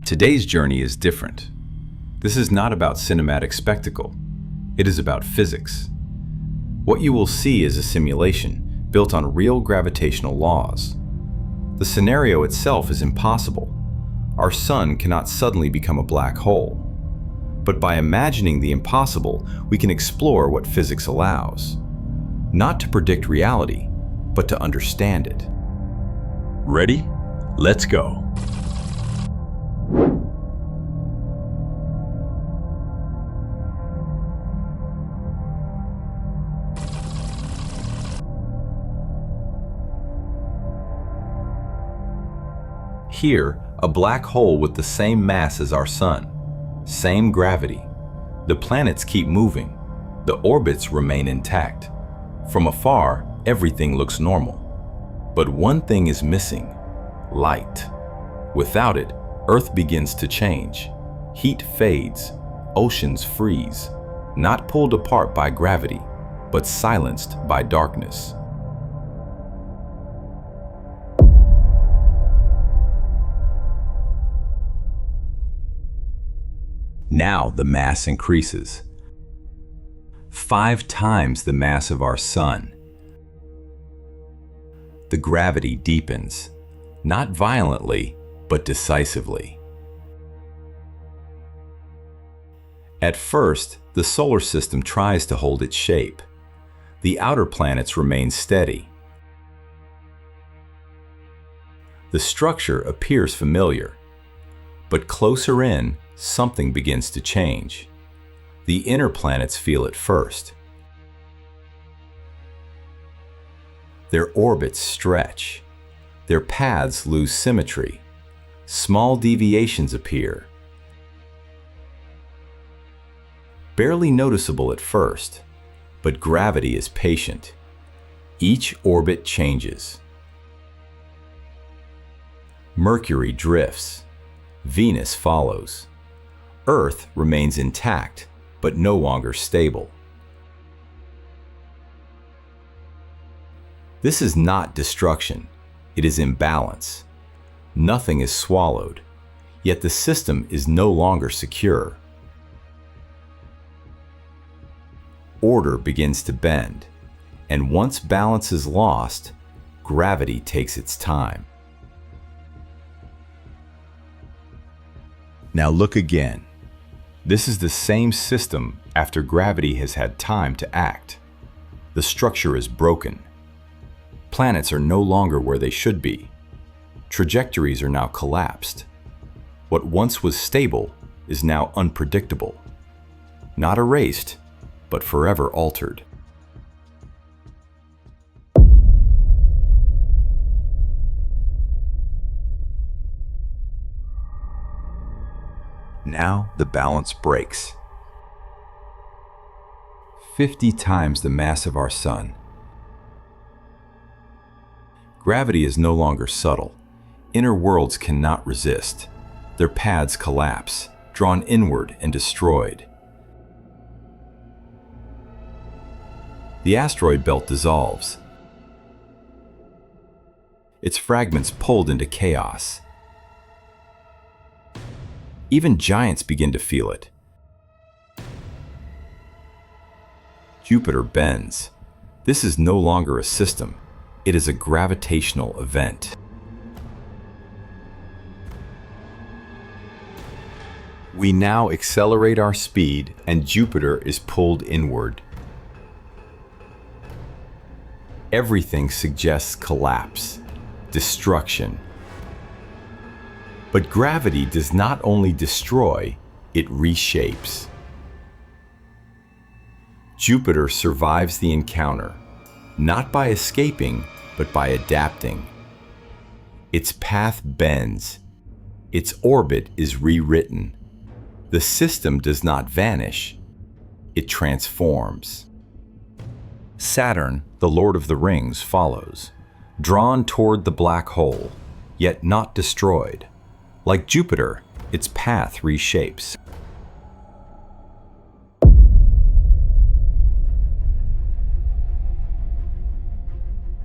Today's journey is different. This is not about cinematic spectacle. It is about physics. What you will see is a simulation built on real gravitational laws. The scenario itself is impossible. Our sun cannot suddenly become a black hole. But by imagining the impossible, we can explore what physics allows. Not to predict reality, but to understand it. Ready? Let's go. Here, a black hole with the same mass as our sun, same gravity. The planets keep moving. The orbits remain intact. From afar, everything looks normal. But one thing is missing: light. Without it, Earth begins to change. Heat fades, oceans freeze, not pulled apart by gravity, but silenced by darkness. Now the mass increases. 5 times the mass of our sun. The gravity deepens, not violently, but decisively. At first, the solar system tries to hold its shape. The outer planets remain steady. The structure appears familiar, but closer in, something begins to change. The inner planets feel it first. Their orbits stretch. Their paths lose symmetry. Small deviations appear. Barely noticeable at first, but gravity is patient. Each orbit changes. Mercury drifts. Venus follows. Earth remains intact, but no longer stable. This is not destruction, it is imbalance. Nothing is swallowed, yet the system is no longer secure. Order begins to bend, and once balance is lost, gravity takes its time. Now look again. This is the same system after gravity has had time to act. The structure is broken. Planets are no longer where they should be. Trajectories are now collapsed. What once was stable is now unpredictable. Not erased, but forever altered. Now the balance breaks. 50 times the mass of our sun. Gravity is no longer subtle. Inner worlds cannot resist. Their paths collapse, drawn inward and destroyed. The asteroid belt dissolves. Its fragments pulled into chaos. Even giants begin to feel it. Jupiter bends. This is no longer a system. It is a gravitational event. We now accelerate our speed, and Jupiter is pulled inward. Everything suggests collapse, destruction. But gravity does not only destroy, it reshapes. Jupiter survives the encounter, not by escaping, but by adapting. Its path bends. Its orbit is rewritten. The system does not vanish. It transforms. Saturn, the Lord of the Rings, follows, drawn toward the black hole, yet not destroyed. Like Jupiter, its path reshapes.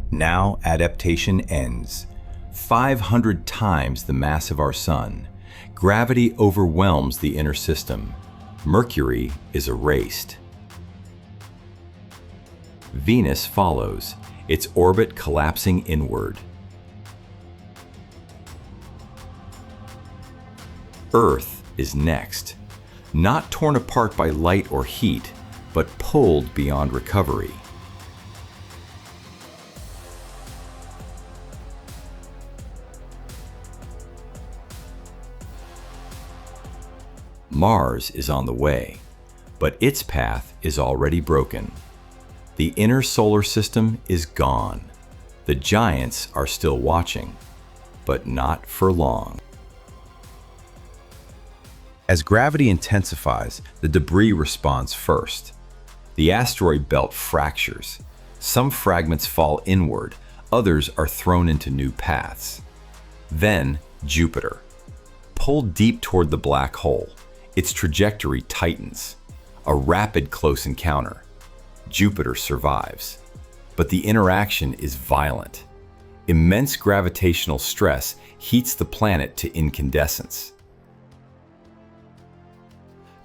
Now adaptation ends. 500 times the mass of our sun, Gravity overwhelms the inner system. Mercury is erased. Venus follows, its orbit collapsing inward. Earth is next, not torn apart by light or heat, but pulled beyond recovery. Mars is on the way, but its path is already broken. The inner solar system is gone. The giants are still watching, but not for long. As gravity intensifies, the debris responds first. The asteroid belt fractures. Some fragments fall inward, others are thrown into new paths. Then, Jupiter. Pulled deep toward the black hole, its trajectory tightens. A rapid close encounter. Jupiter survives, but the interaction is violent. Immense gravitational stress heats the planet to incandescence.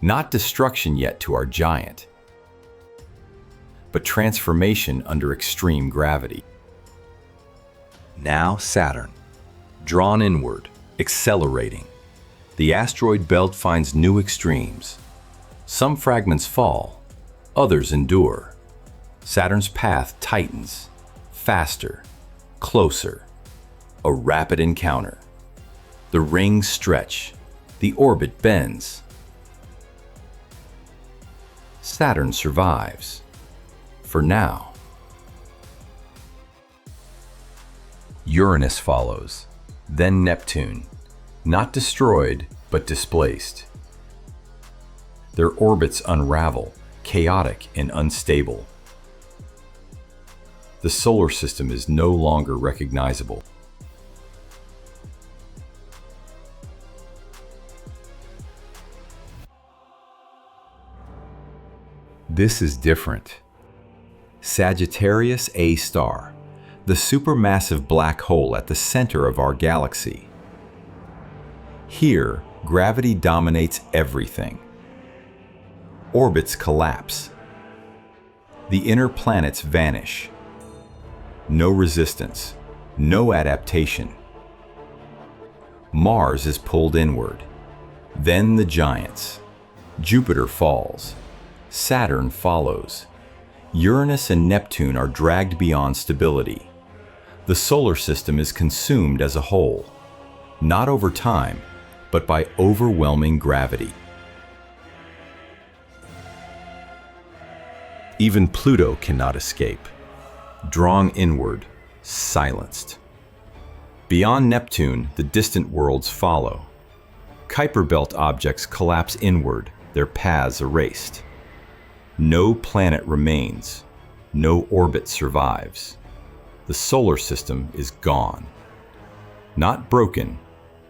Not destruction yet to our giant, but transformation under extreme gravity. Now Saturn, drawn inward, accelerating. The asteroid belt finds new extremes. Some fragments fall, others endure. Saturn's path tightens, faster, closer, a rapid encounter. The rings stretch, the orbit bends. Saturn survives, for now. Uranus follows, then Neptune, not destroyed, but displaced. Their orbits unravel, chaotic and unstable. The solar system is no longer recognizable. This is different. Sagittarius A star, the supermassive black hole at the center of our galaxy. Here, gravity dominates everything. Orbits collapse. The inner planets vanish. No resistance, no adaptation. Mars is pulled inward. Then the giants. Jupiter falls. Saturn follows. Uranus and Neptune are dragged beyond stability. The solar system is consumed as a whole, not over time, but by overwhelming gravity. Even Pluto cannot escape. Drawn inward, silenced. Beyond Neptune, the distant worlds follow. Kuiper belt objects collapse inward, their paths erased. No planet remains, no orbit survives. The solar system is gone. Not broken,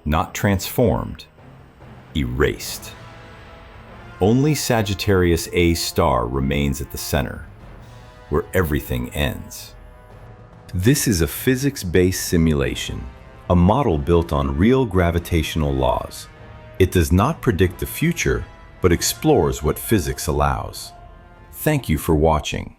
not transformed, erased. Only Sagittarius A star remains at the center, where everything ends. This is a physics-based simulation, a model built on real gravitational laws. It does not predict the future, but explores what physics allows. Thank you for watching.